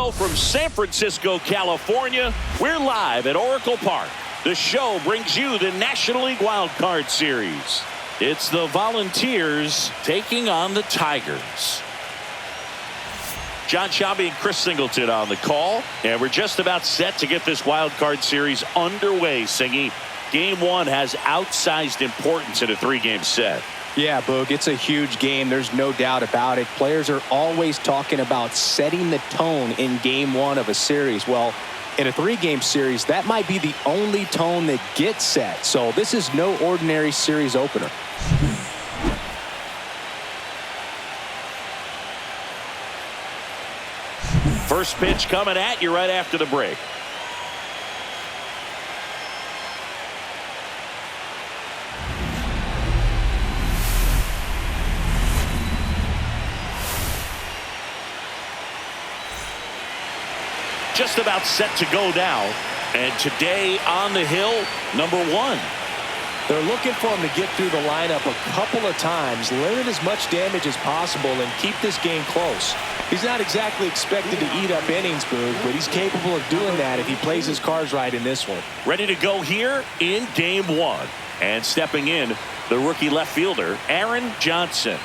Hello from San Francisco, California. We're live at Oracle Park. The show brings you the National League Wildcard Series. It's the Volunteers taking on the Tigers. John Shabby and Chris Singleton on the call. And we're just about set to get this Wildcard Series underway, Singy. Game one has outsized importance in a three-game set. Yeah, Boog, it's a huge game. There's no doubt about it. Players are always talking about setting the tone in game one of a series. Well, in a three-game series, that might be the only tone that gets set. So this is no ordinary series opener. First pitch coming at you right after the break. Just about set to go now. And today on the hill, number one. They're looking for him to get through the lineup a couple of times, limit as much damage as possible, and keep this game close. He's not exactly expected to eat up innings, Boog, but he's capable of doing that if he plays his cards right in this one. Ready to go here in game one. And stepping in, the rookie left fielder, Aaron Johnson.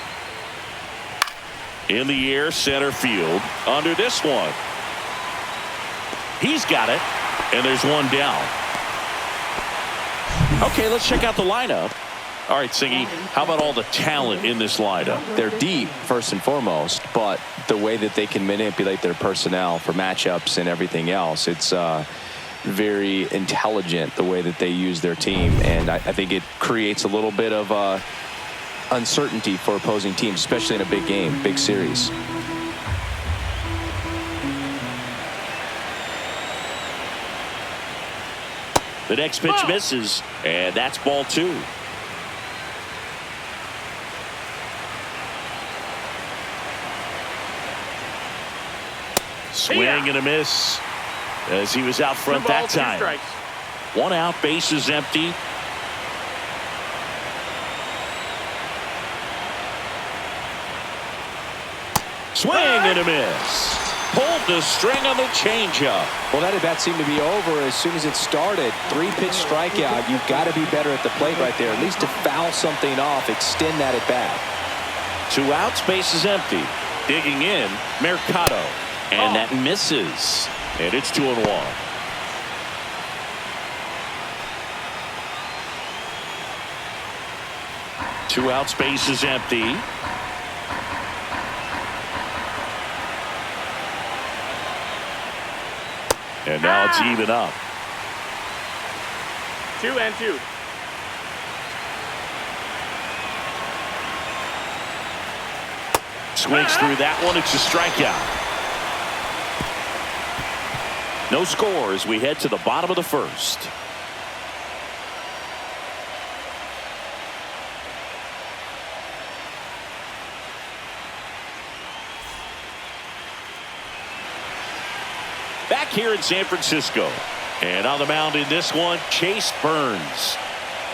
In the air, center field. Under this one. He's got it, and there's one down. Okay, let's check out the lineup. All right, Singy, how about all the talent in this lineup? They're deep, first and foremost, but the way that they can manipulate their personnel for matchups and everything else, it's very intelligent the way that they use their team, and I think it creates a little bit of uncertainty for opposing teams, especially in a big game, big series. The next pitch misses, and that's ball two. Swing and a miss as he was out front that time. One out, bases empty. Swing and a miss. Pulled the string on the changeup. Well, that at bat seemed to be over as soon as it started. Three-pitch strikeout. You've got to be better at the plate right there, at least to foul something off, extend that at bat. Two outs, bases empty. Digging in, Mercado. And that misses. And it's 2-1. Two outs, bases empty. And now it's even up. 2-2. Swings through that one. It's a strikeout. No score as we head to the bottom of the first. Back here in San Francisco. And on the mound in this one, Chase Burns.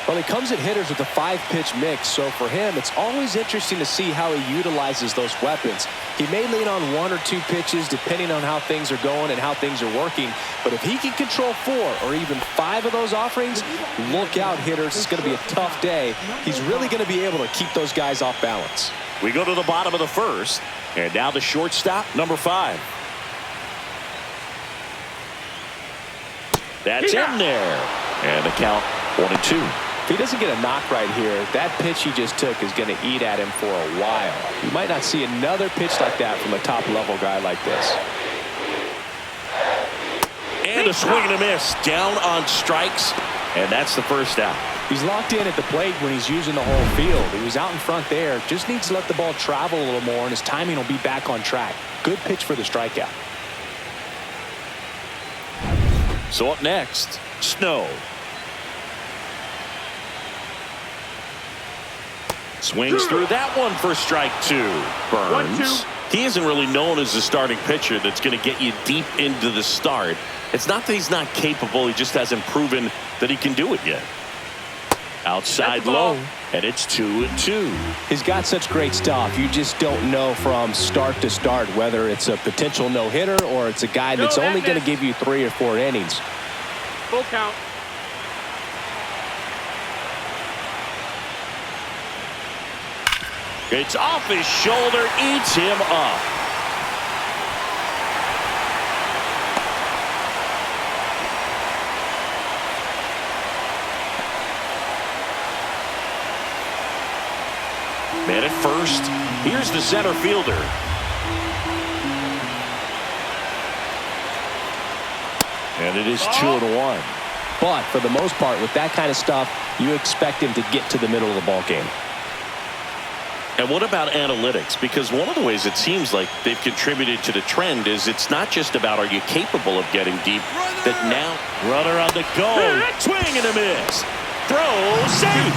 Well, he comes at hitters with a five-pitch mix, so for him, it's always interesting to see how he utilizes those weapons. He may lean on one or two pitches depending on how things are going and how things are working, but if he can control four or even five of those offerings, look out, hitters. It's going to be a tough day. He's really going to be able to keep those guys off balance. We go to the bottom of the first, and now the shortstop, number 5. That's in there. And the count 1-2. If he doesn't get a knock right here, that pitch he just took is going to eat at him for a while. You might not see another pitch like that from a top-level guy like this. And a swing and a miss. Down on strikes, and that's the first out. He's locked in at the plate when he's using the whole field. He was out in front there. Just needs to let the ball travel a little more, and his timing will be back on track. Good pitch for the strikeout. So up next, Snow. Swings through that one for strike 2. Burns. He isn't really known as a starting pitcher that's going to get you deep into the start. It's not that he's not capable. He just hasn't proven that he can do it yet. Outside low, and it's 2-2. He's got such great stuff. You just don't know from start to start whether it's a potential no-hitter or it's a guy that's only going to give you 3 or 4 innings. Full count. It's off his shoulder, eats him up. Man at first. Here's the center fielder. And it is 2-1. But for the most part, with that kind of stuff, you expect him to get to the middle of the ball game. And what about analytics? Because one of the ways it seems like they've contributed to the trend is it's not just about are you capable of getting deep, that now runner on the go, swing and a miss. Throw, save.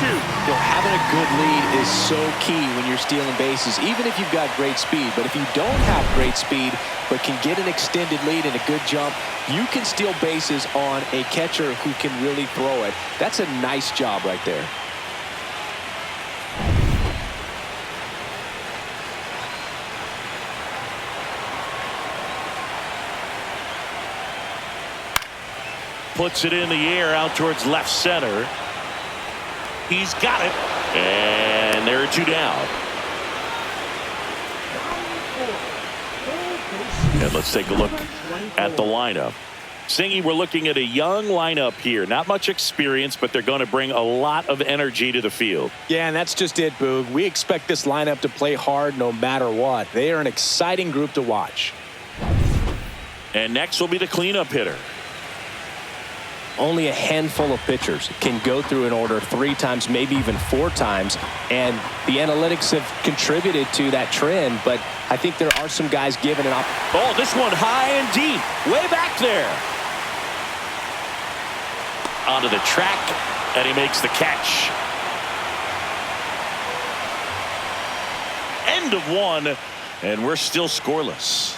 Having a good lead is so key when you're stealing bases, even if you've got great speed. But if you don't have great speed but can get an extended lead and a good jump, you can steal bases on a catcher who can really throw it. That's a nice job right there. Puts it in the air out towards left center. He's got it. And there are 2 down. And let's take a look at the lineup. Singy, we're looking at a young lineup here. Not much experience, but they're going to bring a lot of energy to the field. Yeah, and that's just it, Boog. We expect this lineup to play hard no matter what. They are an exciting group to watch. And next will be the cleanup hitter. Only a handful of pitchers can go through an order 3 times, maybe even 4 times. And the analytics have contributed to that trend. But I think there are some guys given an opportunity. Oh, this one high and deep. Way back there. Onto the track. And he makes the catch. End of 1. And we're still scoreless.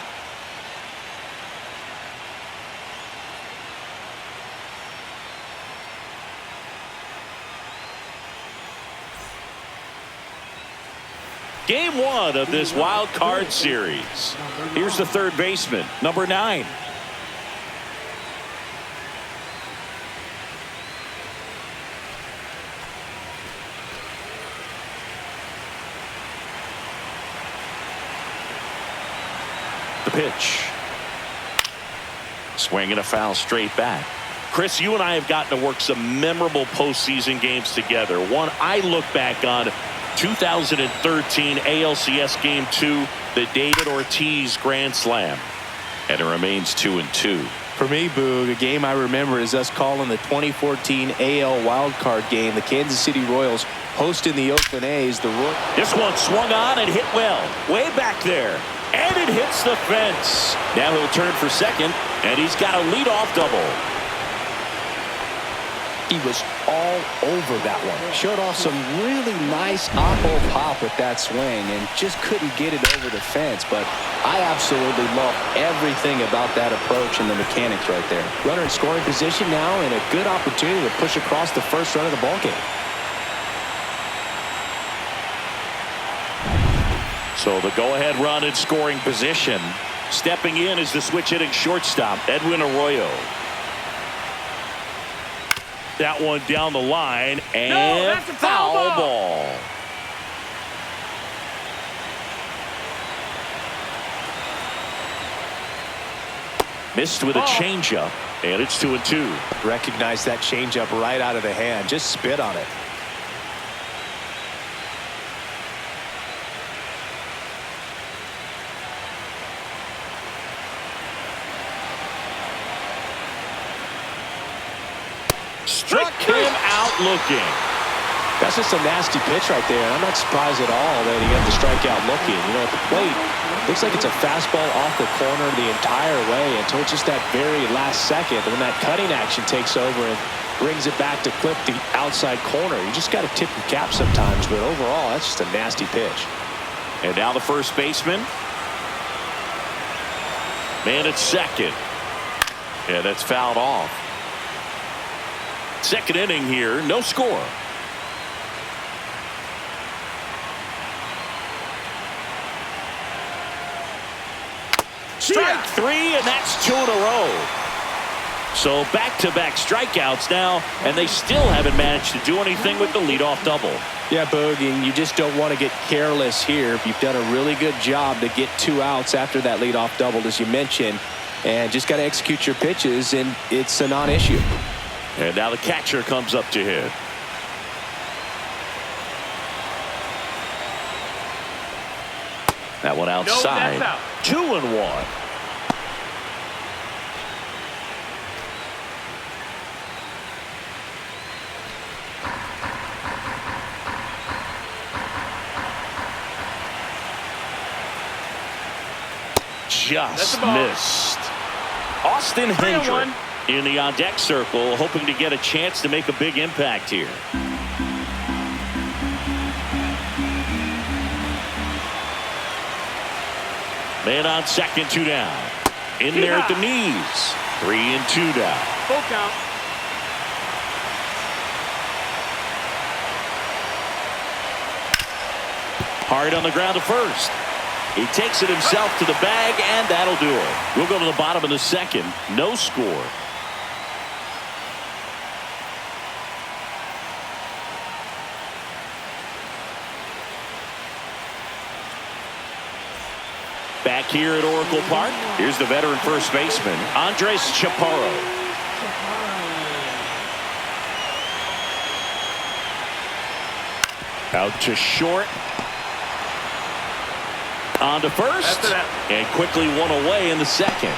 Game 1 of this wild card series. Here's the third baseman, number 9. The pitch. Swing and a foul straight back. Chris, you and I have gotten to work some memorable postseason games together. One I look back on, 2013 ALCS Game 2, the David Ortiz Grand Slam. And it remains 2-2. For me, Boog, a game I remember is us calling the 2014 AL Wildcard game. The Kansas City Royals hosting the Oakland A's. This one swung on and hit well. Way back there. And it hits the fence. Now he'll turn for second, and he's got a leadoff double. He was all over that one. Showed off some really nice oppo pop with that swing and just couldn't get it over the fence. But I absolutely love everything about that approach and the mechanics right there. Runner in scoring position now and a good opportunity to push across the first run of the ballgame. So the go-ahead run in scoring position. Stepping in is the switch-hitting shortstop, Edwin Arroyo. That one down the line, and that's a foul ball. Missed with a changeup, and it's 2-2. Recognize that changeup right out of the hand. Just spit on it. Struck him out looking. That's just a nasty pitch right there. And I'm not surprised at all that he got the strikeout looking. You know, at the plate, looks like it's a fastball off the corner the entire way until just that very last second when that cutting action takes over and brings it back to clip the outside corner. You just got to tip your cap sometimes, but overall, that's just a nasty pitch. And now the first baseman. Man at second. And that's fouled off. Second inning here, no score. Strike three, and that's 2 in a row. So back-to-back strikeouts now, and they still haven't managed to do anything with the leadoff double. Yeah, Boogie, you just don't want to get careless here. You've done a really good job to get 2 outs after that leadoff double, as you mentioned, and just got to execute your pitches, and it's a non-issue. And now the catcher comes up to hit. That one outside. No, out. 2-1. Just missed. Austin Hendrick in the on-deck circle, hoping to get a chance to make a big impact here. Man on second, 2 down. In there at the knees. 3 and 2 down. Full count. Hard on the ground to first. He takes it himself to the bag, and that'll do it. We'll go to the bottom of the second. No score. Back here at Oracle Park, here's the veteran first baseman, Andres Chaparro. Out to short. On to first, and quickly one away in the second.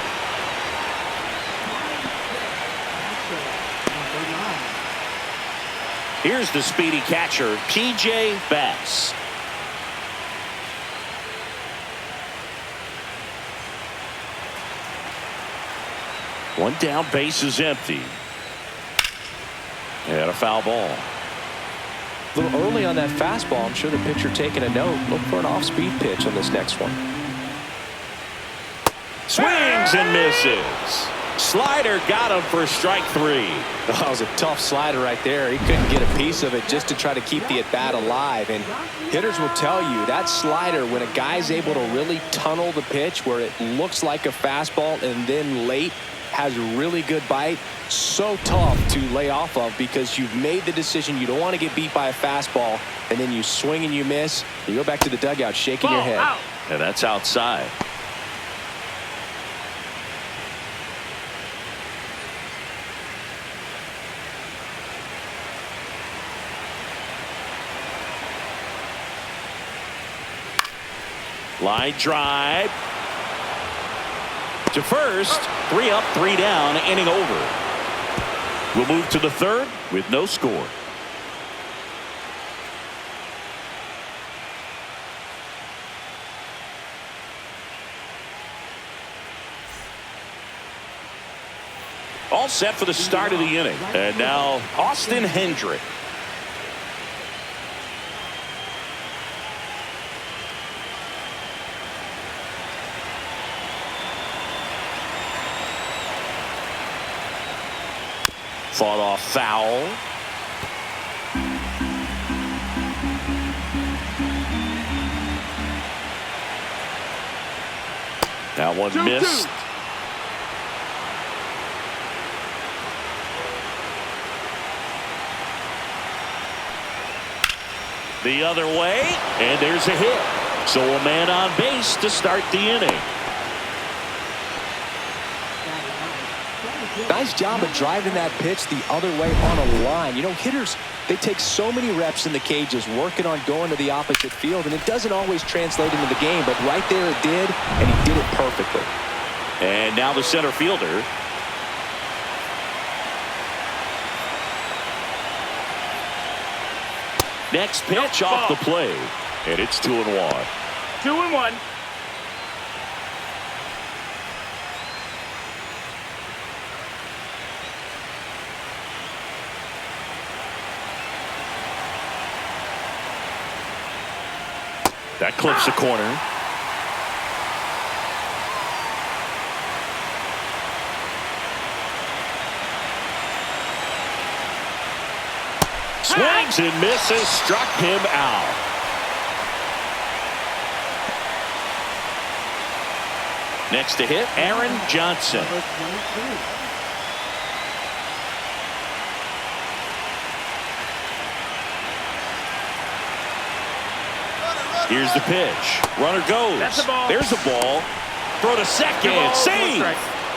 Here's the speedy catcher, P.J. Bass. One down, base is empty. And a foul ball. A little early on that fastball. I'm sure the pitcher taking a note. Look for an off-speed pitch on this next one. Swings and misses. Slider got him for strike 3. That was a tough slider right there. He couldn't get a piece of it just to try to keep the at-bat alive. And hitters will tell you that slider, when a guy's able to really tunnel the pitch where it looks like a fastball and then late has a really good bite, so tough to lay off of because you've made the decision you don't want to get beat by a fastball, and then you swing and you miss. You go back to the dugout shaking your head. Out. And that's outside. Line drive to first. 3 up, 3 down, inning over. We'll move to the third with no score. All set for the start of the inning. And now Austin Hendrick. Fought off foul. That one missed. The other way, and there's a hit. So a man on base to start the inning. Nice job of driving that pitch the other way on a line. You know, hitters, they take so many reps in the cages working on going to the opposite field, and it doesn't always translate into the game, but right there it did, and he did it perfectly. And now the center fielder. Next pitch off the plate, and it's 2-1. 2-1. That clips the corner. Swings and misses, struck him out. Next to hit, Aaron Johnson. Here's the pitch. Runner goes. That's the ball. There's the ball. Throw to second. Save.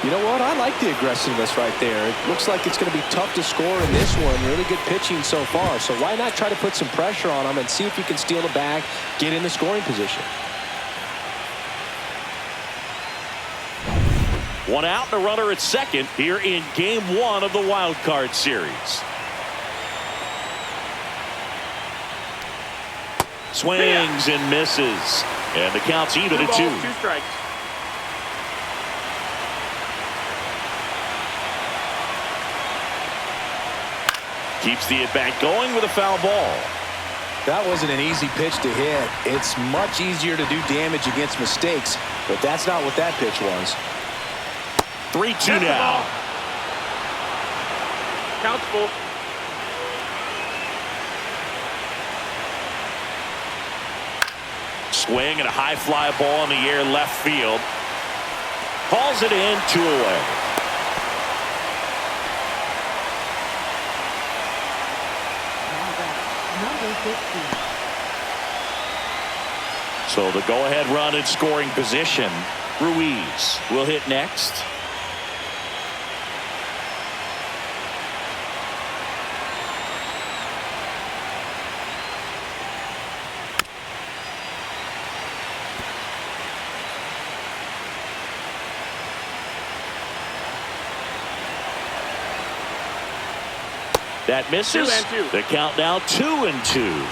You know what? I like the aggressiveness right there. It looks like it's going to be tough to score in this one. Really good pitching so far. So why not try to put some pressure on him and see if you can steal the bag, get in the scoring position. One out and a runner at second here in game one of the wild card series. Swings and misses. And the count's even at 2. 2 strikes. Keeps the at-bat going with a foul ball. That wasn't an easy pitch to hit. It's much easier to do damage against mistakes, but that's not what that pitch was. 3-2 now. Count's full. Swing and a high fly ball in the air left field. Calls it in, 2 away. So the go-ahead run in scoring position. Ruiz will hit next. That misses. 2-2. The count now 2-2.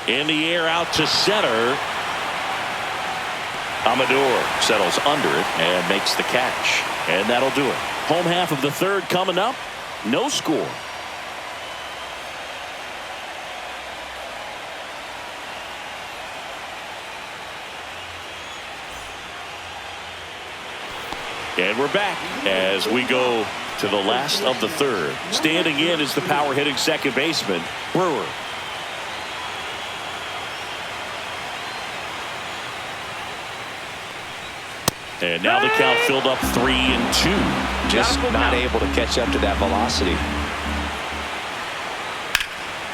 In the air out to center. Amador settles under it and makes the catch. And that'll do it. Home half of the third coming up. No score. And we're back as we go to the last of the third. Standing in is the power hitting second baseman, Brewer. And now the count filled up 3-2. Just not able to catch up to that velocity.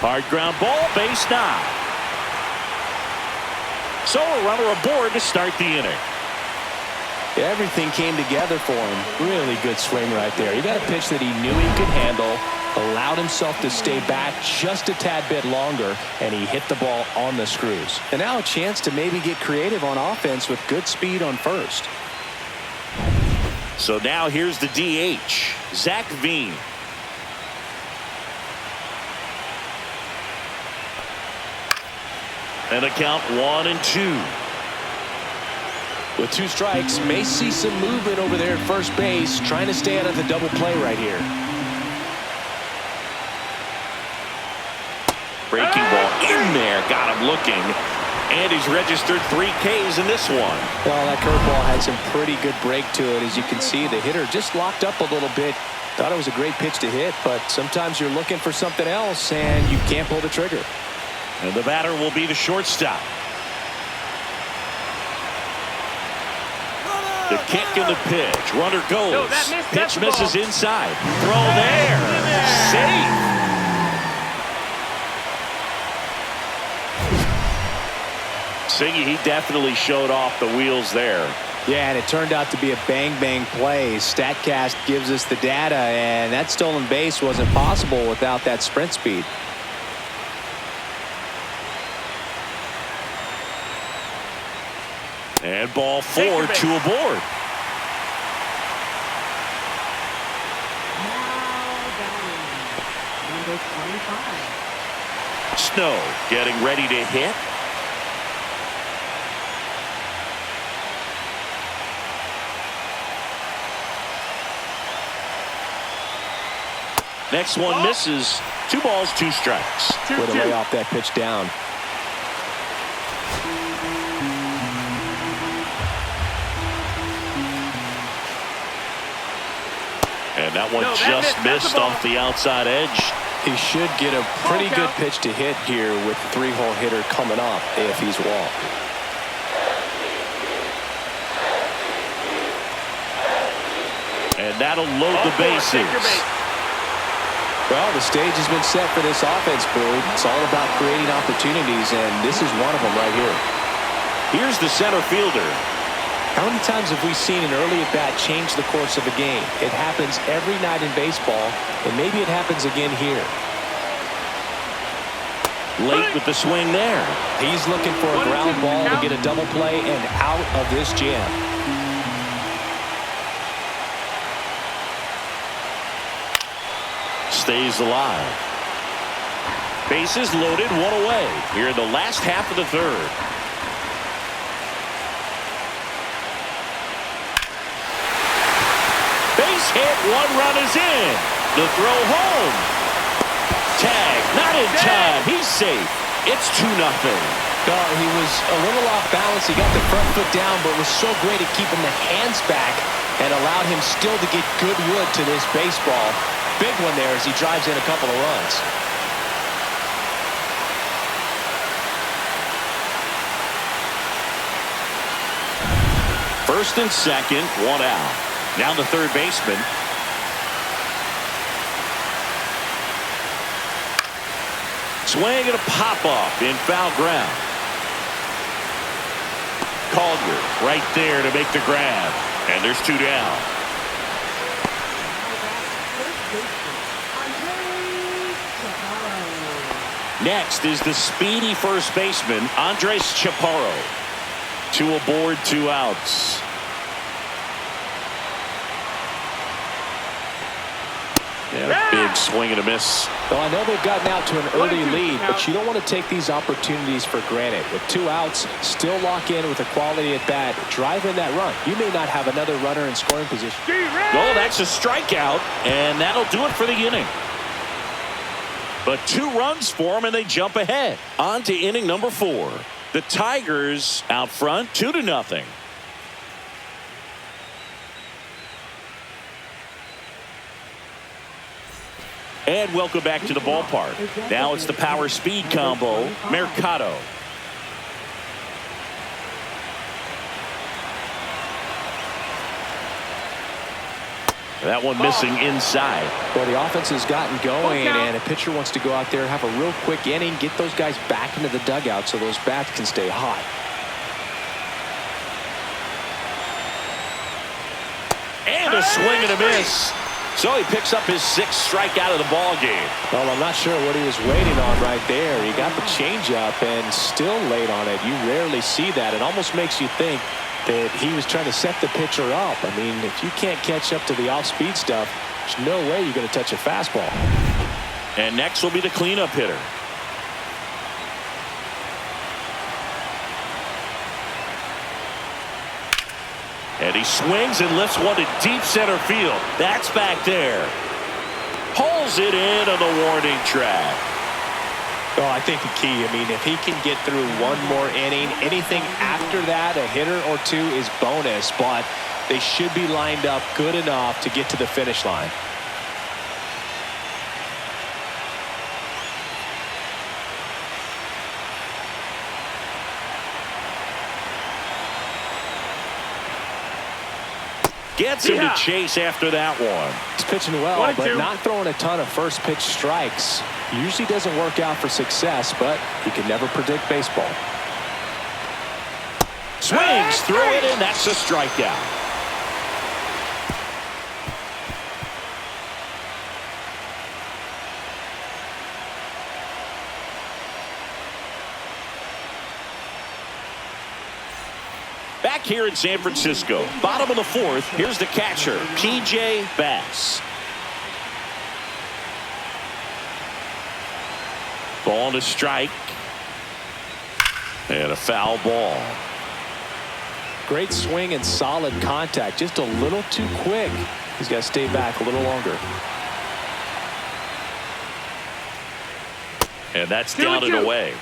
Hard ground ball, base 9. So a runner aboard to start the inning. Everything came together for him. Really good swing right there. He got a pitch that he knew he could handle, allowed himself to stay back just a tad bit longer, and he hit the ball on the screws. And now a chance to maybe get creative on offense with good speed on first. So now here's the DH, Zach Veen. And a count 1-2. With 2 strikes, may see some movement over there at first base, trying to stay out of the double play right here. Breaking ball in there, got him looking. And he's registered 3 Ks in this one. Well, that curveball had some pretty good break to it. As you can see, the hitter just locked up a little bit. Thought it was a great pitch to hit, but sometimes you're looking for something else, and you can't pull the trigger. And the batter will be the shortstop. The kick and the pitch. Runner goes. No, that missed. Pitch misses inside. Throw there. Safe. Singy, he definitely showed off the wheels there. Yeah, and it turned out to be a bang-bang play. StatCast gives us the data, and that stolen base wasn't possible without that sprint speed. And ball 4, 2 aboard. Number 25. Snow getting ready to hit. Next one misses. 2 balls, 2 strikes. Way to lay off that pitch down. And that one just missed off the outside edge. He should get a pretty good pitch to hit here with the three-hole hitter coming up if he's walked. And that'll load the bases. Well, the stage has been set for this offense, Boog. It's all about creating opportunities, and this is one of them right here. Here's the center fielder. How many times have we seen an early at-bat change the course of a game? It happens every night in baseball, and maybe it happens again here. Late with the swing there. He's looking for a ground ball to get a double play and out of this jam. Stays alive. Bases loaded, one away here in the last half of the third. Base hit, one run is in. The throw home. Tag, not in time. He's safe. It's 2-0. He was a little off balance. He got the front foot down, but was so great at keeping the hands back and allowed him still to get good wood to this baseball. Big one there as he drives in a couple of runs. First and second, one out. Now the third baseman. Swing and a pop-off in foul ground. Collier right there to make the grab. And there's 2 down. Next is the speedy first baseman, Andres Chaparro. 2 aboard, 2 outs. And a big swing and a miss. Well, I know they've gotten out to an early lead, but you don't want to take these opportunities for granted. With 2 outs, still lock in with a quality at bat, drive in that run. You may not have another runner in scoring position. Oh, that's a strikeout, and that'll do it for the inning. But 2 runs for them, and they jump ahead. On to inning number 4. The Tigers out front, 2-0. And welcome back to the ballpark. Now it's the power speed combo, Mercado. That one missing inside. Well, the offense has gotten going, and a pitcher wants to go out there, have a real quick inning, get those guys back into the dugout so those bats can stay hot. And a swing and a miss. So he picks up his 6th strikeout of the ball game. Well, I'm not sure what he was waiting on right there. He got the changeup and still late on it. You rarely see that. It almost makes you think that he was trying to set the pitcher up. I mean, if you can't catch up to the off-speed stuff, there's no way you're going to touch a fastball. And next will be the cleanup hitter. And he swings and lifts one to deep center field. That's back there. Pulls it in on the warning track. Well, I think the key, I mean, if he can get through one more inning, anything after that, a hitter or 2 is bonus, but they should be lined up good enough to get to the finish line. Gets him to chase after that one. He's pitching well, but not throwing a ton of first pitch strikes. Usually doesn't work out for success, but you can never predict baseball. Swings through it, and that's a strikeout. Back here in San Francisco, bottom of the 4th, here's the catcher, P.J. Bass. Ball to strike. And a foul ball. Great swing and solid contact. Just a little too quick. He's got to stay back a little longer. And that's down and away.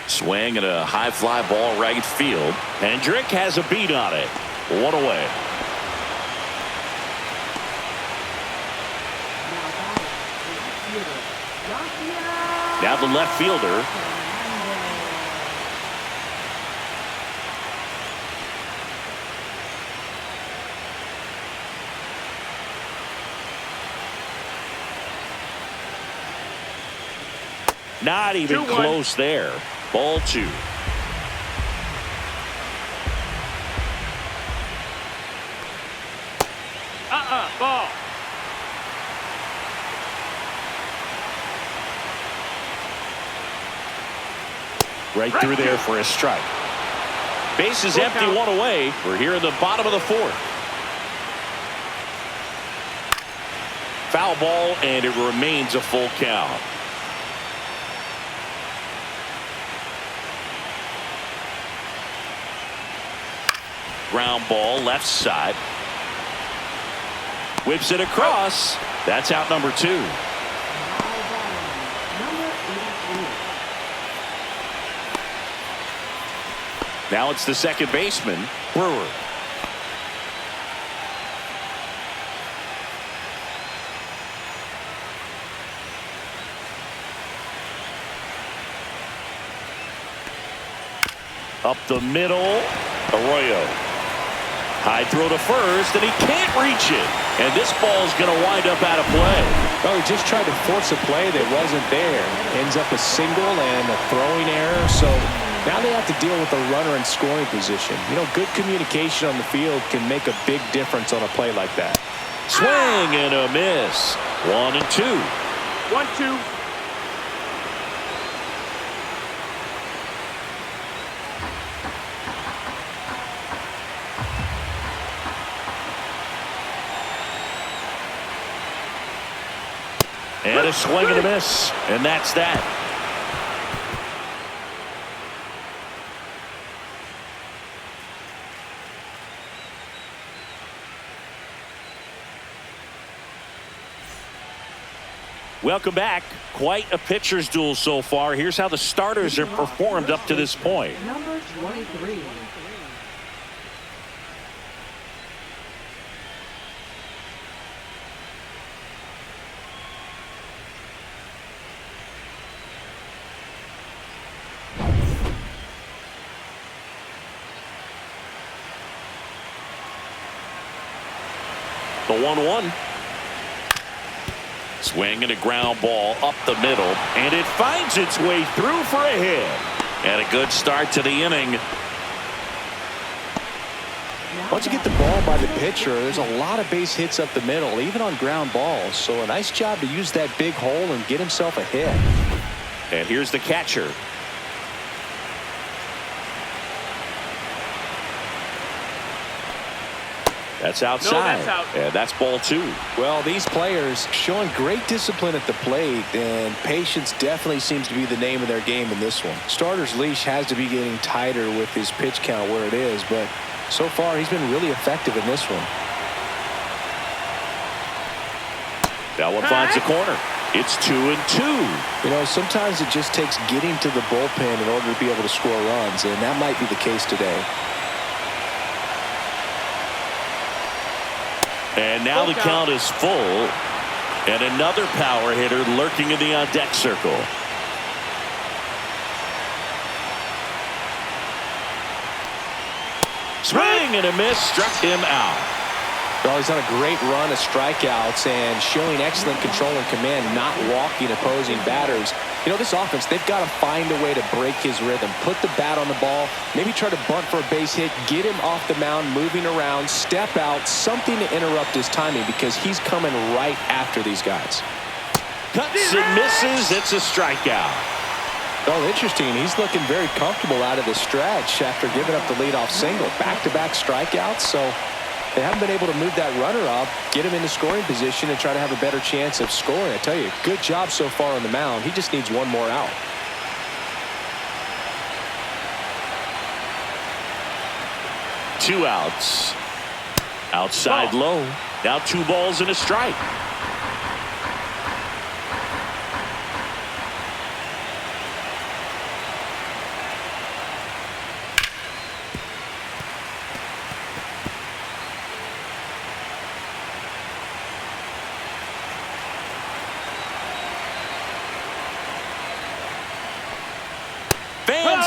Swing and a high fly ball right field. Hendrick has a beat on it. One away. Now the left fielder. Not even close there. Ball 2. Ball. Right through there for a strike. Base is empty, one away. We're here in the bottom of the 4th. Foul ball, and it remains a full count. Ground ball, left side. Whips it across. That's out number 2. Now it's the second baseman, Brewer. Up the middle, Arroyo. High throw to first, and he can't reach it. And this ball's going to wind up out of play. Well, he just tried to force a play that wasn't there. Ends up a single and a throwing error. So now they have to deal with a runner in scoring position. You know, good communication on the field can make a big difference on a play like that. Swing and a miss. 1-2. 1-2. And a swing and a miss. And that's that. Welcome back. Quite a pitcher's duel so far. Here's how the starters have performed up to this point. Number 23. The 1-1. Swing and a ground ball up the middle, and it finds its way through for a hit. And a good start to the inning. Once you get the ball by the pitcher, there's a lot of base hits up the middle, even on ground balls. So a nice job to use that big hole and get himself a hit. And here's the catcher. That's outside. No, that's out. And that's ball 2. Well, these players showing great discipline at the plate, and patience definitely seems to be the name of their game in this one. Starter's leash has to be getting tighter with his pitch count where it is, but so far he's been really effective in this one. That one finds the corner. It's 2-2. You know, sometimes it just takes getting to the bullpen in order to be able to score runs, and that might be the case today. And now the count is full. And another power hitter lurking in the on-deck circle. Swing and a miss, struck him out. Well, he's on a great run of strikeouts and showing excellent control and command, not walking opposing batters. You know, this offense, they've got to find a way to break his rhythm, put the bat on the ball, maybe try to bunt for a base hit, get him off the mound, moving around, step out, something to interrupt his timing because he's coming right after these guys. Cuts and misses. It's a strikeout. Oh, interesting. He's looking very comfortable out of the stretch after giving up the leadoff single. Back-to-back strikeouts, so they haven't been able to move that runner up, get him into scoring position, and try to have a better chance of scoring. I tell you, good job so far on the mound. He just needs one more out. Two outs. Outside low. Now 2 balls and a strike.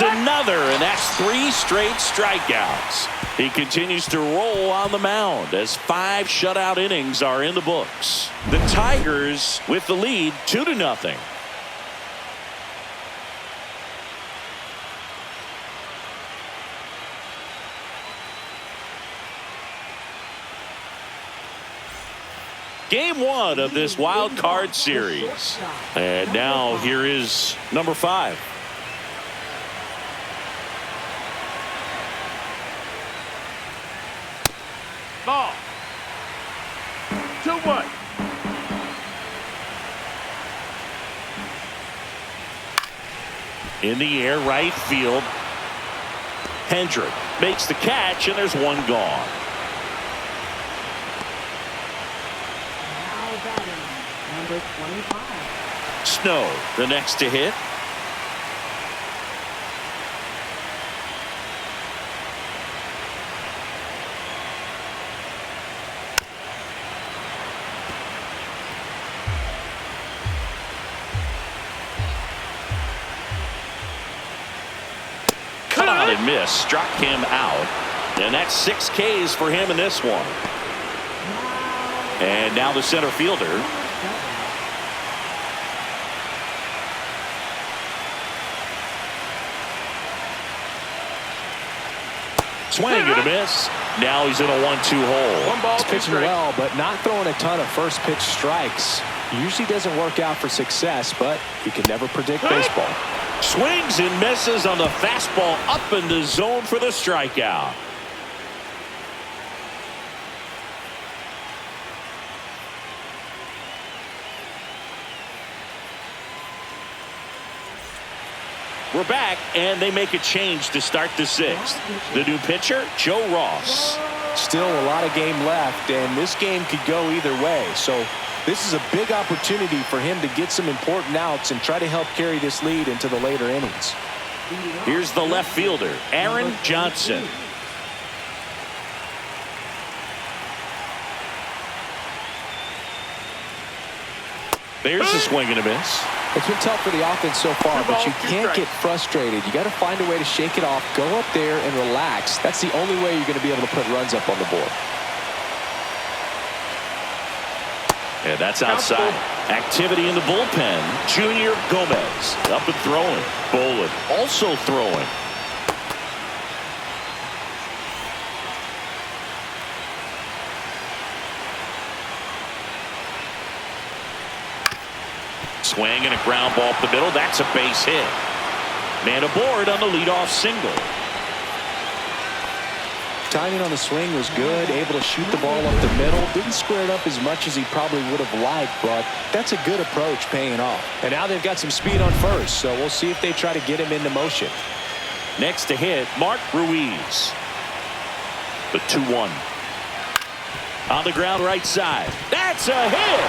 lands another, and that's 3 straight strikeouts. He continues to roll on the mound as 5 shutout innings are in the books. The Tigers with the lead 2-0. Game 1 of this wild card series. And now here is number 5. Ball. 2-1. In the air, right field. Hendrick makes the catch, and there's 1 gone. Now batting, number 25. Snow, the next to hit. Cut out and miss, struck him out, and that's 6 Ks for him in this one. And now the center fielder. Swing and a miss. Now he's in a 1-2 hole. 1 ball, He's 2 pitching strikes. well, but not throwing a ton of first pitch strikes. Usually doesn't work out for success, but you can never predict baseball. Swings and misses on the fastball up in the zone for the strikeout. We're back, and they make a change to start the 6th. The new pitcher, Joe Ross. Still a lot of game left, and this game could go either way. So this is a big opportunity for him to get some important outs and try to help carry this lead into the later innings. Here's the left fielder, Aaron Johnson. There's a swing and a miss. It's been tough for the offense so far, 2 but balls, you 2 can't strikes. get frustrated. You got to find a way to shake it off, go up there and relax. That's the only way you're going to be able to put runs up on the board. And that's outside. Activity in the bullpen. Junior Gomez up and throwing. Bolin also throwing. Swing and a ground ball up the middle. That's a base hit. Man aboard on the leadoff single. Timing on the swing was good, able to shoot the ball up the middle. Didn't square it up as much as he probably would have liked, but that's a good approach paying off. And now they've got some speed on first, so we'll see if they try to get him into motion. Next to hit, Mark Ruiz. The 2-1. On the ground right side. That's a hit.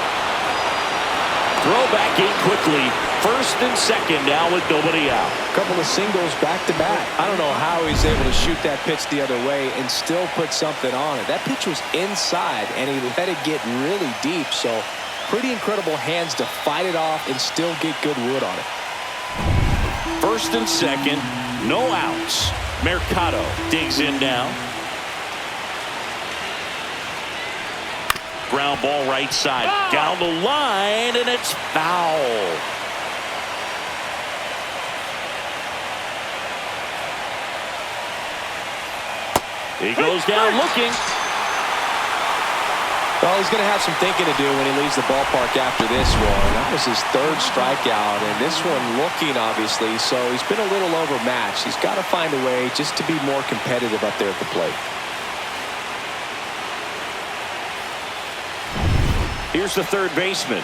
Throw back in quickly. First and second now with nobody out. Couple of singles back to back. I don't know how he's able to shoot that pitch the other way and still put something on it. That pitch was inside and he let it get really deep. So pretty incredible hands to fight it off and still get good wood on it. First and second, no outs. Mercado digs in now. Ground ball right side. Down the line, and it's foul. He goes down looking. Well, he's going to have some thinking to do when he leaves the ballpark after this one. That was his 3rd strikeout, and this one looking, obviously, so he's been a little overmatched. He's got to find a way just to be more competitive up there at the plate. Here's the third baseman.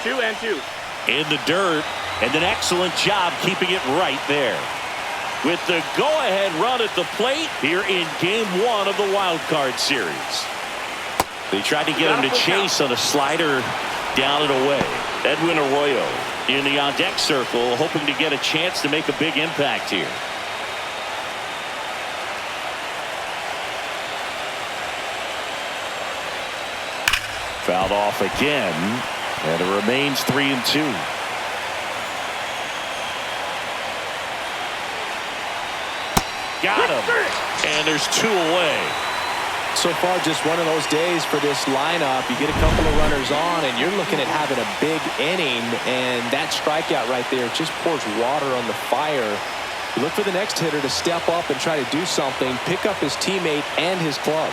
Two and two. In the dirt, and an excellent job keeping it right there. With the go-ahead run at the plate here in Game 1 of the Wild Card Series. They tried to get him to chase on a slider down and away. Edwin Arroyo in the on-deck circle, hoping to get a chance to make a big impact here. Fouled off again, and it remains 3-2. Got him, and there's 2 away. So far, just one of those days for this lineup. You get a couple of runners on, and you're looking at having a big inning, and that strikeout right there just pours water on the fire. You look for the next hitter to step up and try to do something, pick up his teammate and his club.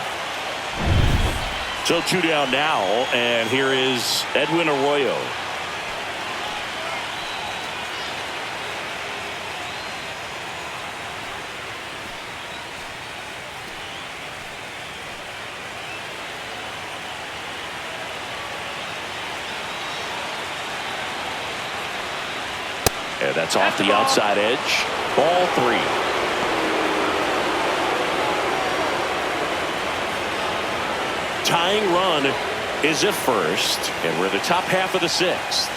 So 2 down now, and here is Edwin Arroyo. And that's off the outside edge. Ball 3. Tying run is at first, and we're the top half of the 6th.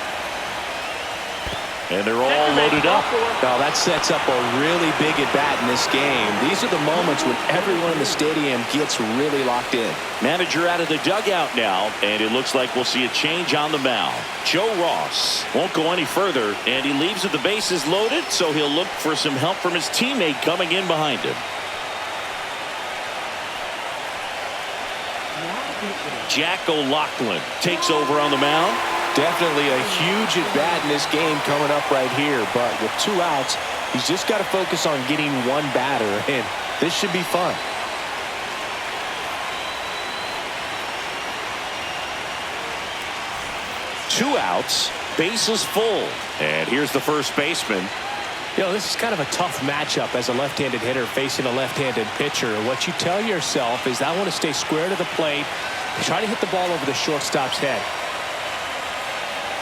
And they're all loaded up. Now that sets up a really big at bat in this game. These are the moments when everyone in the stadium gets really locked in. Manager out of the dugout now, and it looks like we'll see a change on the mound. Joe Ross won't go any further, and he leaves with the bases loaded, so he'll look for some help from his teammate coming in behind him. Jack O'Loughlin takes over on the mound. Definitely a huge at bat in this game coming up right here, but with 2 outs, he's just got to focus on getting 1 batter, and this should be fun. Two outs, bases full, and here's the first baseman. You know, this is kind of a tough matchup as a left-handed hitter facing a left-handed pitcher. What you tell yourself is I want to stay square to the plate, try to hit the ball over the shortstop's head.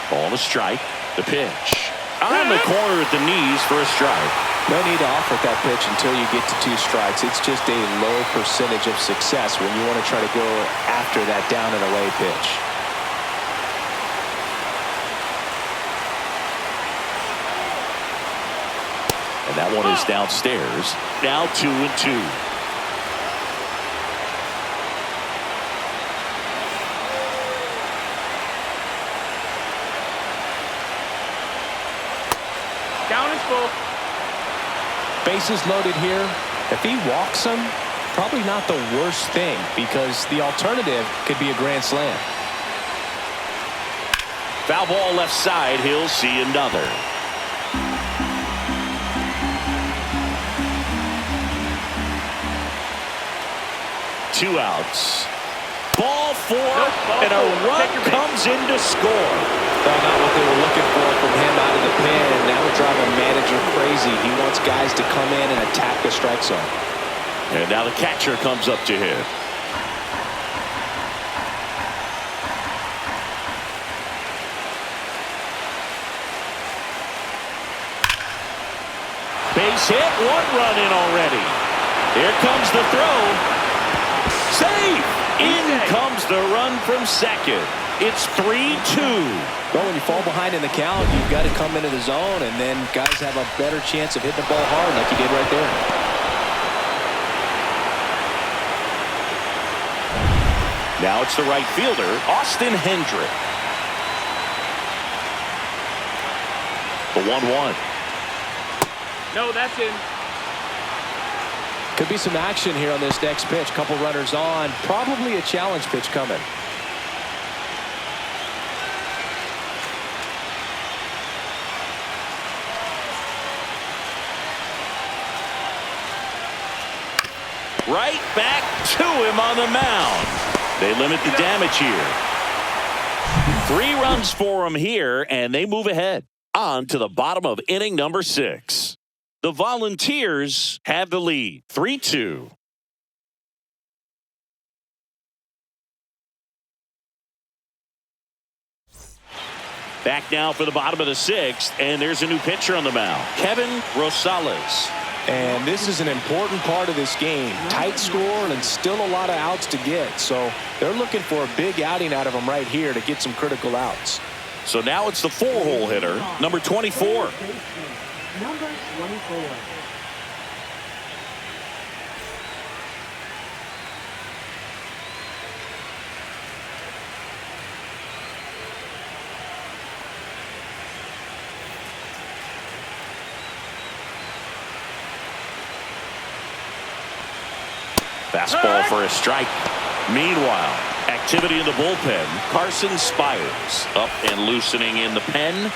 Ball to strike. The pitch on the corner at the knees for a strike. No need to offer that pitch until you get to 2 strikes. It's just a low percentage of success when you want to try to go after that down and away pitch. And that one is downstairs. Now 2-2. Count is full. Bases loaded here. If he walks him, probably not the worst thing, because the alternative could be a grand slam. Foul ball left side. He'll see another. Two outs. Ball 4, and a run comes in to score. Well, not what they were looking for from him out of the pen. That would drive a manager crazy. He wants guys to come in and attack the strike zone. And now the catcher comes up to him. Base hit, 1 run in already. Here comes the throw. Save! In comes the run from second. It's 3-2. Well, when you fall behind in the count, you've got to come into the zone, and then guys have a better chance of hitting the ball hard like you did right there. Now it's the right fielder, Austin Hendrick. The 1-1. No, that's in. Could be some action here on this next pitch. Couple runners on. Probably a challenge pitch coming. Right back to him on the mound. They limit the damage here. 3 runs for him here, and they move ahead. On to the bottom of inning number 6. The Volunteers have the lead, 3-2. Back now for the bottom of the 6th, and there's a new pitcher on the mound, Kevin Rosales. And this is an important part of this game. Tight score and still a lot of outs to get. So they're looking for a big outing out of them right here to get some critical outs. So now it's the 4-hole hitter, number 24. Number 24. Fastball for a strike. Meanwhile, activity in the bullpen. Carson Spires up and loosening in the pen.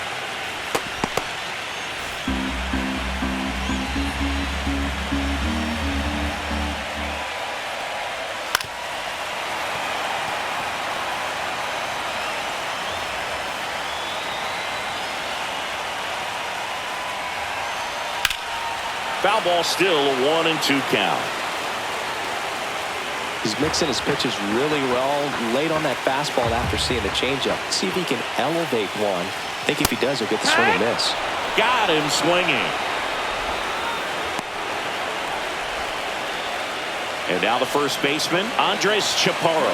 Foul ball, still a 1-2 count. He's mixing his pitches really well, late on that fastball after seeing the changeup. See if he can elevate one. I think if he does, he'll get the swing and miss. Got him swinging. And now the first baseman, Andres Chaparro.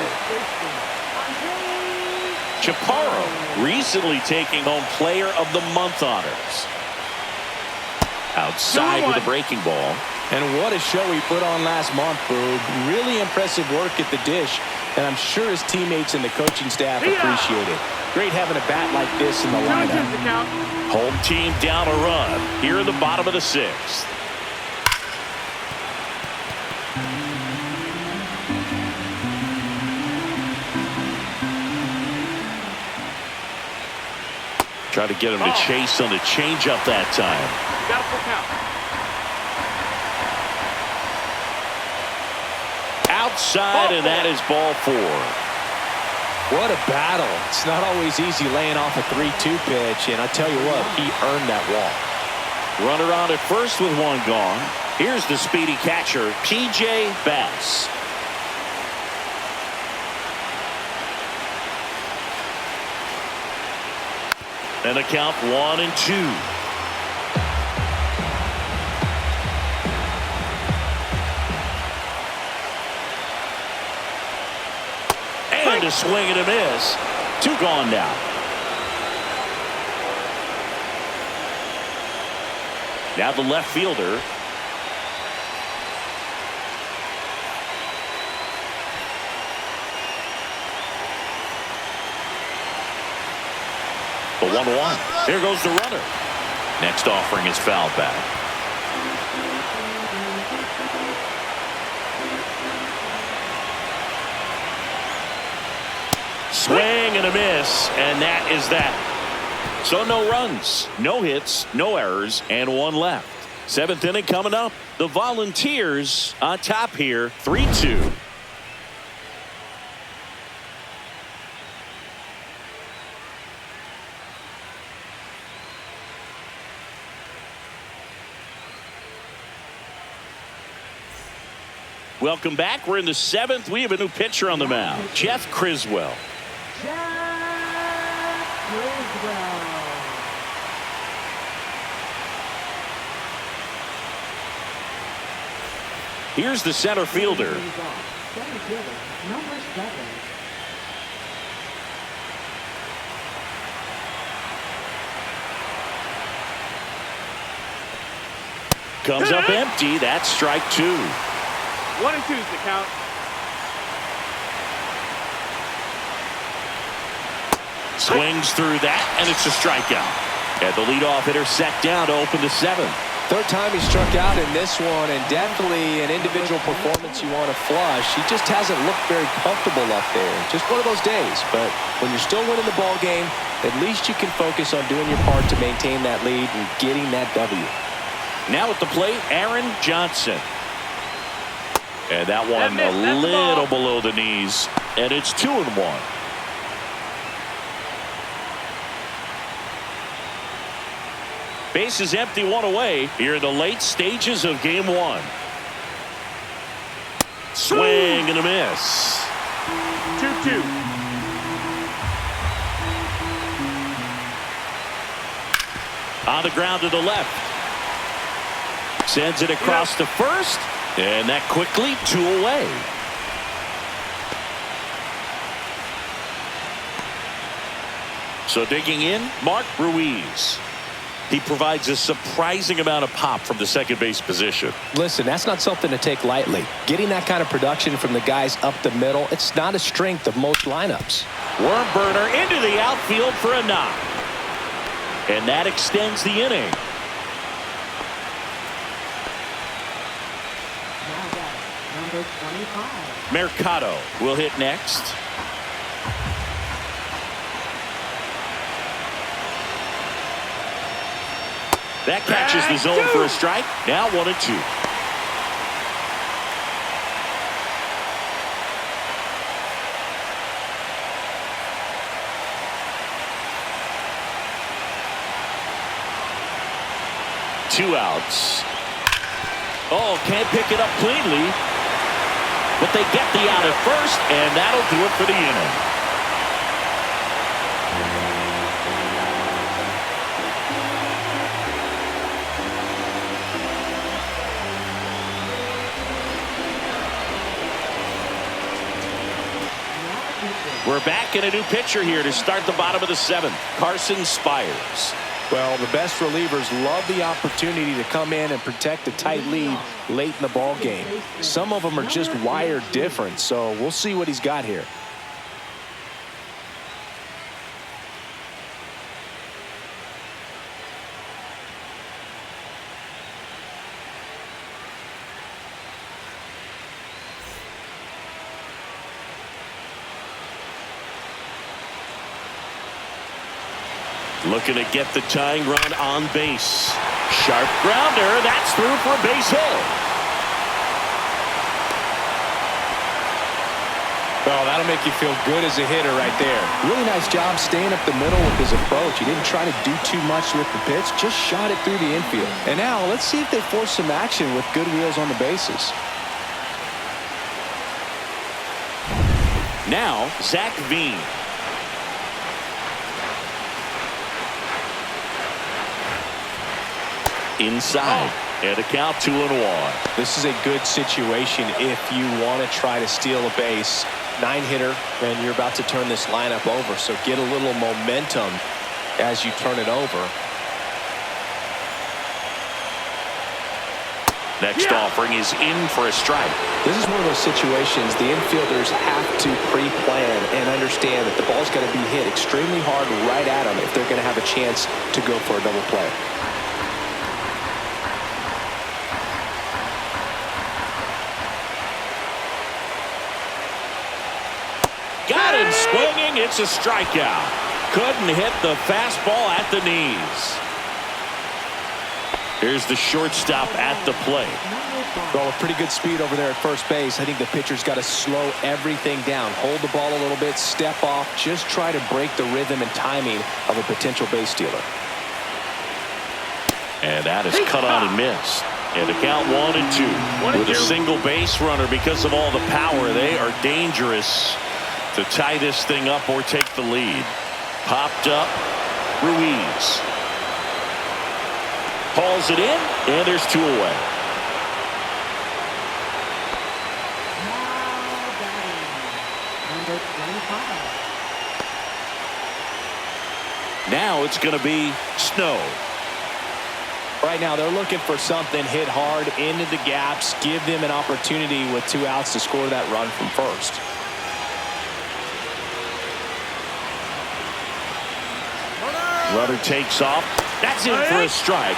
Chaparro recently taking home Player of the Month honors. Outside with a breaking ball. And what a show he put on last month, Boog. Really impressive work at the dish, and I'm sure his teammates and the coaching staff appreciate it. Great having a bat like this in the lineup. Home team down a run here in the bottom of the 6th. Try to get him to chase on the changeup that time. Got a full count. Outside, and that is ball 4. What a battle. It's not always easy laying off a 3-2 pitch, and I tell you what, he earned that walk. Runner on at first with one gone. Here's the speedy catcher, P.J. Bass. And the count 1-2. And a swing and a miss. 2 gone now. Now the left fielder. The 1-1. Here goes the runner. Next offering is foul back. Swing and a miss, and that is that. So no runs, no hits, no errors, and 1 left. 7th inning coming up. The Volunteers on top here, 3-2. Welcome back. We're in the 7th. We have a new pitcher on the mound, Jeff Criswell. Here's the center fielder. Number 7. Comes up empty. That's strike 2. 1-2 is the count. Swings through that, and it's a strikeout. And the leadoff hitter set down to open the 7th. 3rd time he struck out in this one, and definitely an individual performance you want to flush. He just hasn't looked very comfortable up there. Just one of those days. But when you're still winning the ball game, at least you can focus on doing your part to maintain that lead and getting that W. Now at the plate, Aaron Johnson. And that one a little below the knees, and it's 2-1. Base is empty, 1 away here in the late stages of game 1. Swing and a miss. 2-2. On the ground to the left. Sends it across to first, and that quickly 2 away. So digging in, Mark Ruiz. He provides a surprising amount of pop from the second base position. Listen, that's not something to take lightly. Getting that kind of production from the guys up the middle, it's not a strength of most lineups. Worm burner into the outfield for a knock. And that extends the inning. Now that's number 25. Mercado will hit next. That catches the zone for a strike. Now 1-2. Two outs. Oh, can't pick it up cleanly. But they get the out at first, and that'll do it for the inning. We're back in a new pitcher here to start the bottom of the 7th. Carson Spires. Well, the best relievers love the opportunity to come in and protect a tight lead late in the ball game. Some of them are just wired different, so we'll see what he's got here. Looking to get the tying run on base. Sharp grounder. That's through for a base hit. Well, that'll make you feel good as a hitter right there. Really nice job staying up the middle with his approach. He didn't try to do too much with the pitch, just shot it through the infield. And now let's see if they force some action with good wheels on the bases. Now, Zach Veen. Inside, and a count 2-1. This is a good situation if you want to try to steal a base. 9-hitter, and you're about to turn this lineup over, so get a little momentum as you turn it over. Next offering is in for a strike. This is one of those situations the infielders have to pre-plan and understand that the ball's got to be hit extremely hard right at them if they're going to have a chance to go for a double play. Got him swinging. It's a strikeout. Couldn't hit the fastball at the knees. Here's the shortstop at the plate. Well, with pretty good speed over there at first base, I think the pitcher's got to slow everything down. Hold the ball a little bit, step off, just try to break the rhythm and timing of a potential base stealer. And that is cut on and missed. And the count 1-2. With a single base runner, because of all the power, they are dangerous to tie this thing up or take the lead. Popped up, Ruiz. Hauls it in, and there's 2 away. Number 25. Now it's going to be Snow. Right now they're looking for something hit hard into the gaps, give them an opportunity with 2 outs to score that run from first. Runner takes off. That's in for a strike.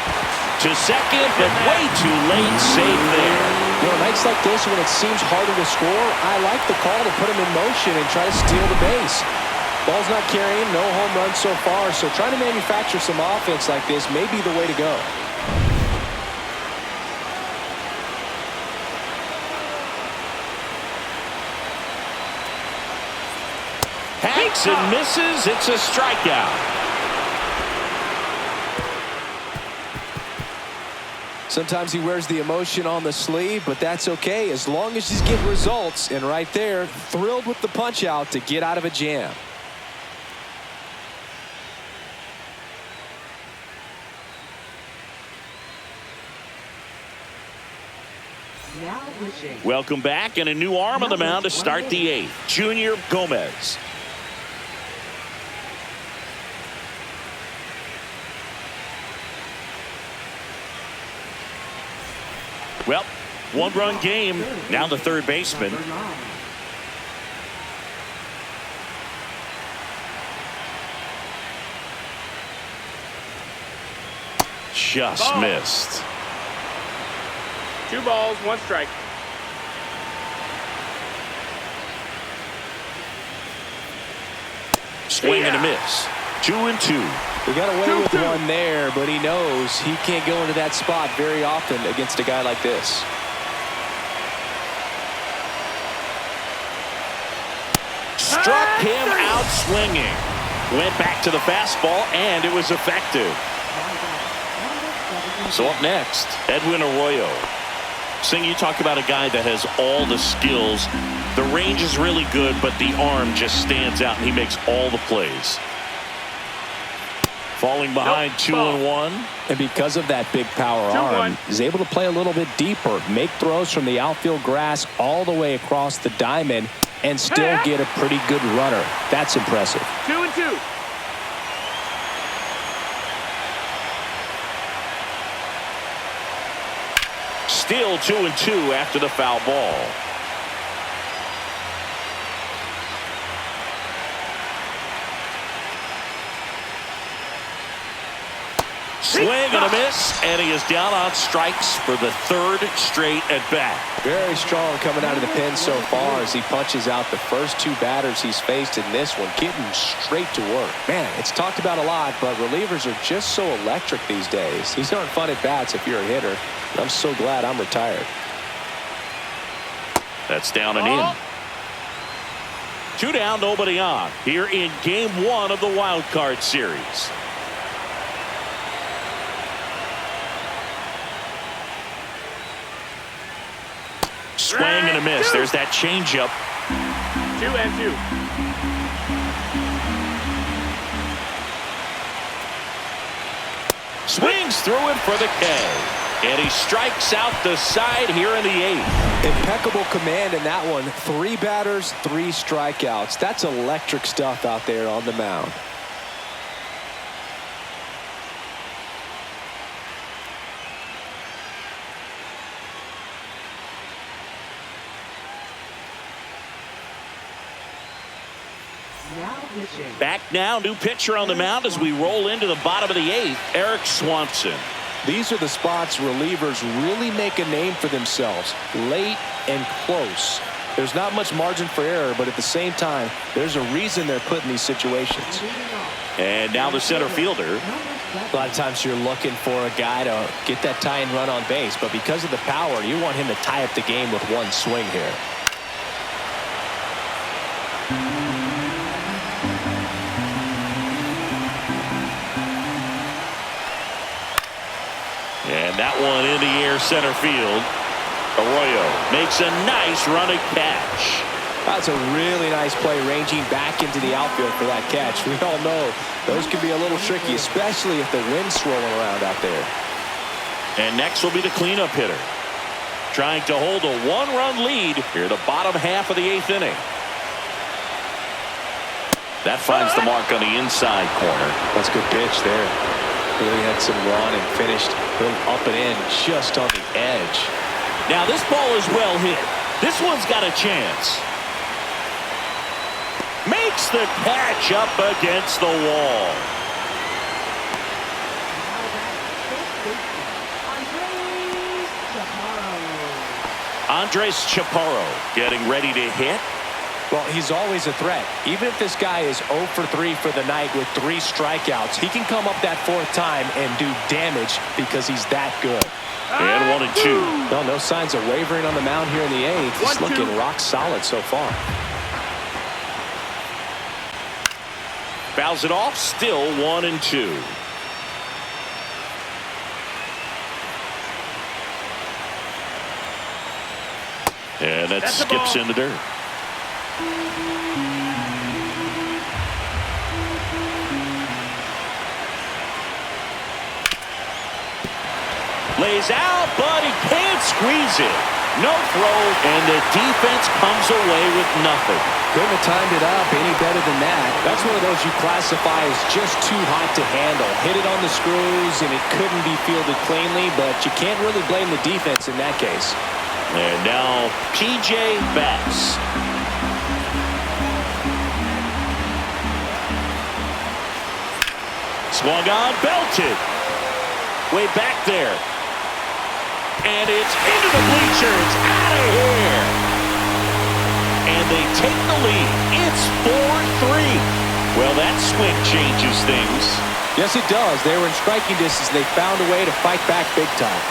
To second, but way too late. Safe there. You know, nights like this when it seems harder to score, I like the call to put him in motion and try to steal the base. Ball's not carrying, no home runs so far, so trying to manufacture some offense like this may be the way to go. Hacks and misses. It's a strikeout. Sometimes he wears the emotion on the sleeve, but that's okay as long as he's getting results. And right there, thrilled with the punch out to get out of a jam. Now pitching. Welcome back, and a new arm on the mound to start the 8th. Junior Gomez. Well, one-run game. Now the third baseman. Number 9. Just missed. 2 balls, 1 strike. Swing and a miss. 2-2. We got away with 2-2. one there, but he knows he can't go into that spot very often against a guy like this. Struck him out swinging. Went back to the fastball, and it was effective. So up next, Edwin Arroyo. Sing, you talk about a guy that has all the skills. The range is really good, but the arm just stands out, and he makes all the plays. Falling behind 2-1. And because of that big power 2-1. arm, he's able to play a little bit deeper, make throws from the outfield grass all the way across the diamond, and still get a pretty good runner. That's impressive. 2-2. Still 2-2 after the foul ball. Swing and a miss, and he is down on strikes for the 3rd straight at bat. Very strong coming out of the pen so far as he punches out the first 2 batters he's faced in this one, getting straight to work. Man, it's talked about a lot, but relievers are just so electric these days. These aren't fun at bats if you're a hitter. I'm so glad I'm retired. That's down and in. 2 down, nobody on. Here in game 1 of the wild card series. Swing and a miss. There's that changeup. 2-2. Swings through it for the K. And he strikes out the side here in the 8th. Impeccable command in that one. 3 batters, 3 strikeouts. That's electric stuff out there on the mound. Now pitching. Back now, new pitcher on the mound as we roll into the bottom of the 8th, Eric Swanson. These are the spots relievers really make a name for themselves. Late and close. There's not much margin for error, but at the same time, there's a reason they're put in these situations. And now the center fielder. A lot of times you're looking for a guy to get that tying run on base, but because of the power, you want him to tie up the game with one swing here. And that one in the air center field. Arroyo makes a nice running catch. That's a really nice play, ranging back into the outfield for that catch. We all know those can be a little tricky, especially if the wind's swirling around out there. And next will be the cleanup hitter, trying to hold a 1-run lead here the bottom half of the 8th inning. That finds the mark on the inside corner. That's a good pitch there. Really had some run and finished a little up and in just on the edge. Now this ball is well hit. This one's got a chance. Makes the catch up against the wall. Andres Chaparro getting ready to hit. Well, he's always a threat. Even if this guy is 0 for 3 for the night with 3 strikeouts, he can come up that 4th time and do damage because he's that good. And 1-2. No signs of wavering on the mound here in the 8th. He's looking rock solid so far. Fouls it off, still 1-2. And that skips in the dirt. Lays out, but he can't squeeze it. No throw, and the defense comes away with nothing. Couldn't have timed it up any better than that. That's one of those you classify as just too hot to handle. Hit it on the screws, and it couldn't be fielded cleanly, but you can't really blame the defense in that case. And now P.J. Bass. Swung on, belted. Way back there. And it's into the bleachers. Out of here. And they take the lead. It's 4-3. Well, that swing changes things. Yes, it does. They were in striking distance. They found a way to fight back big time.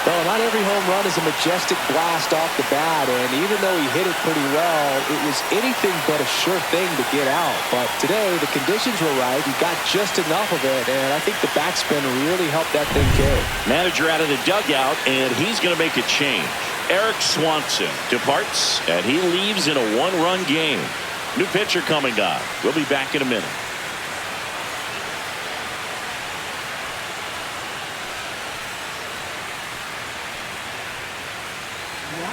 Well, not every home run is a majestic blast off the bat, and even though he hit it pretty well, it was anything but a sure thing to get out. But today, the conditions were right. He got just enough of it, and I think the backspin really helped that thing carry. Manager out of the dugout, and he's going to make a change. Eric Swanson departs, and he leaves in a one-run game. New pitcher coming up. We'll be back in a minute.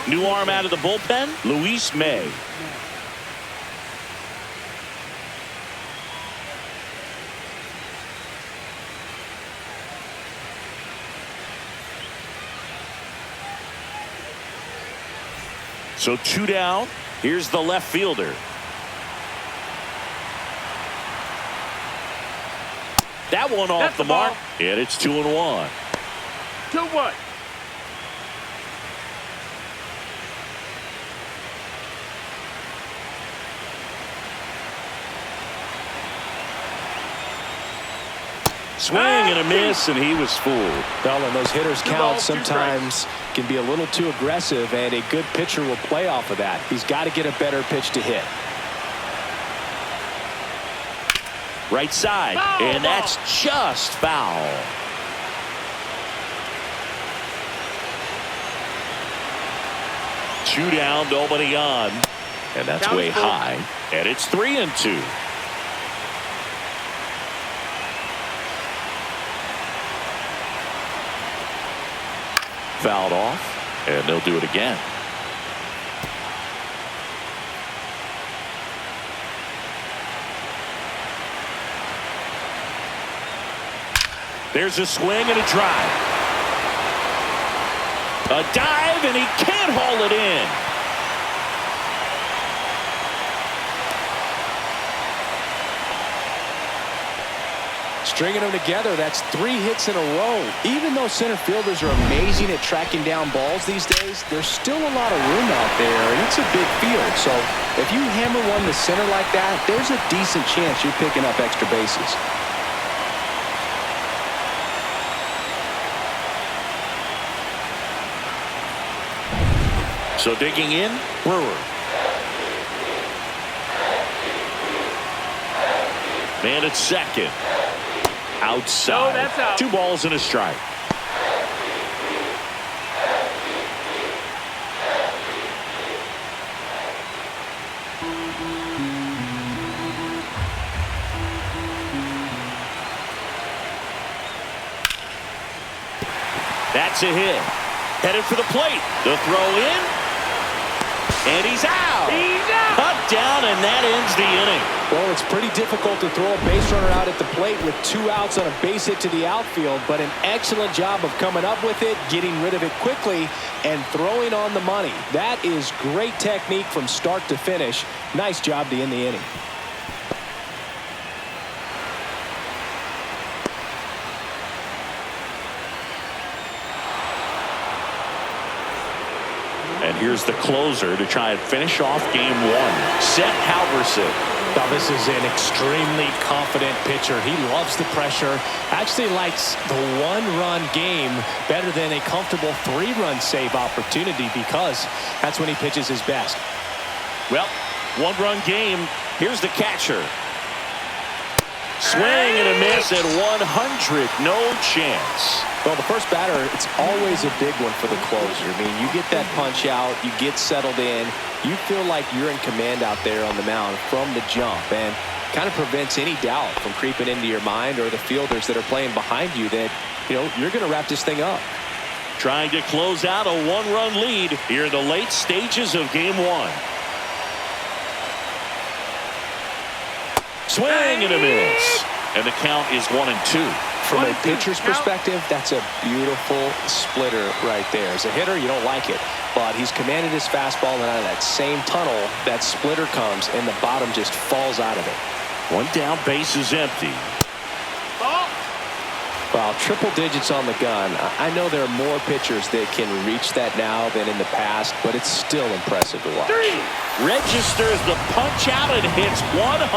New arm out of the bullpen, Luis May. So 2 down. Here's the left fielder. That one off That's the the mark, ball. and it's 2-1. 2-1. Swing and a miss, and he was fooled. Well, and those hitters count balls, 2 sometimes can be a little too aggressive, and a good pitcher will play off of that. He's got to get a better pitch to hit. Right side, Foul and ball. that's just foul. Two down, nobody on, and that's Count way full. high, and it's 3-2. Fouled off, and they'll do it again. There's a swing and a drive. A dive, and he can't haul it in. Stringing them together, that's 3 hits in a row. Even though center fielders are amazing at tracking down balls these days, there's still a lot of room out there, and it's a big field. So if you hammer one to center like that, there's a decent chance you're picking up extra bases. So digging in, Brewer. Man at second. Outside. No, that's out. 2 balls and a strike. That's a hit. Headed for the plate. The throw in. And he's out. He's out. Cut down, and that ends the inning. Well, it's pretty difficult to throw a base runner out at the plate with 2 outs on a base hit to the outfield, but an excellent job of coming up with it, getting rid of it quickly, and throwing on the money. That is great technique from start to finish. Nice job to end the inning. And here's the closer to try and finish off game 1. Seth Halverson. Now, this is an extremely confident pitcher. He loves the pressure. Actually likes the 1-run game better than a comfortable 3-run save opportunity because that's when he pitches his best. Well, 1-run game. Here's the catcher. Swing and a miss at 100. No chance. Well, the first batter, it's always a big one for the closer. I mean, you get that punch out, you get settled in, you feel like you're in command out there on the mound from the jump, and kind of prevents any doubt from creeping into your mind or the fielders that are playing behind you that, you know, you're going to wrap this thing up. Trying to close out a one-run lead here in the late stages of game one. Swing and a miss. And the count is 1-2. From a pitcher's perspective, that's a beautiful splitter right there. As a hitter, you don't like it. But he's commanded his fastball, and out of that same tunnel, that splitter comes, and the bottom just falls out of it. One down, base is empty. Well, triple digits on the gun. I know there are more pitchers that can reach that now than in the past, but it's still impressive to watch. Registers the punch out and hits 101.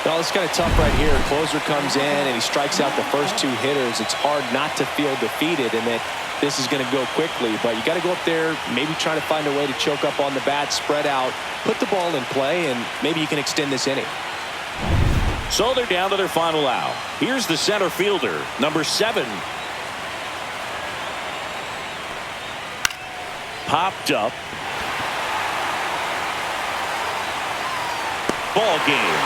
Well, it's kind of tough right here. Closer comes in and he strikes out the first two hitters. It's hard not to feel defeated and that this is going to go quickly, but you got to go up there, maybe try to find a way to choke up on the bat, spread out, put the ball in play, and maybe you can extend this inning. So they're down to their final out. Here's the center fielder, number 7. Popped up. Ball game.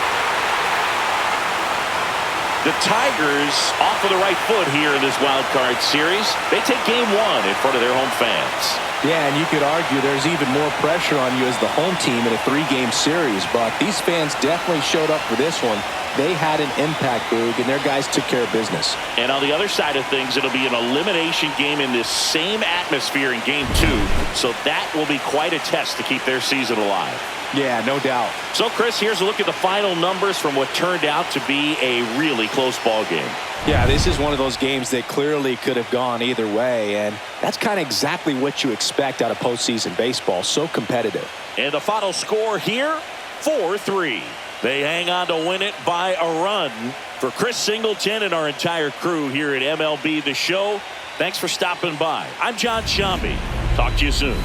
The Tigers off of the right foot here in this wild card series. They take game 1 in front of their home fans. Yeah, and you could argue there's even more pressure on you as the home team in a 3-game series, but these fans definitely showed up for this one. They had an impact, Boog, and their guys took care of business. And on the other side of things, it'll be an elimination game in this same atmosphere in game 2, so that will be quite a test to keep their season alive. Yeah, no doubt. So, Chris, here's a look at the final numbers from what turned out to be a really close ball game. Yeah, this is one of those games that clearly could have gone either way, and that's kind of exactly what you expect out of postseason baseball. So competitive. And the final score here, 4-3. They hang on to win it by a run. For Chris Singleton and our entire crew here at MLB The Show, thanks for stopping by. I'm John Shambi. Talk to you soon.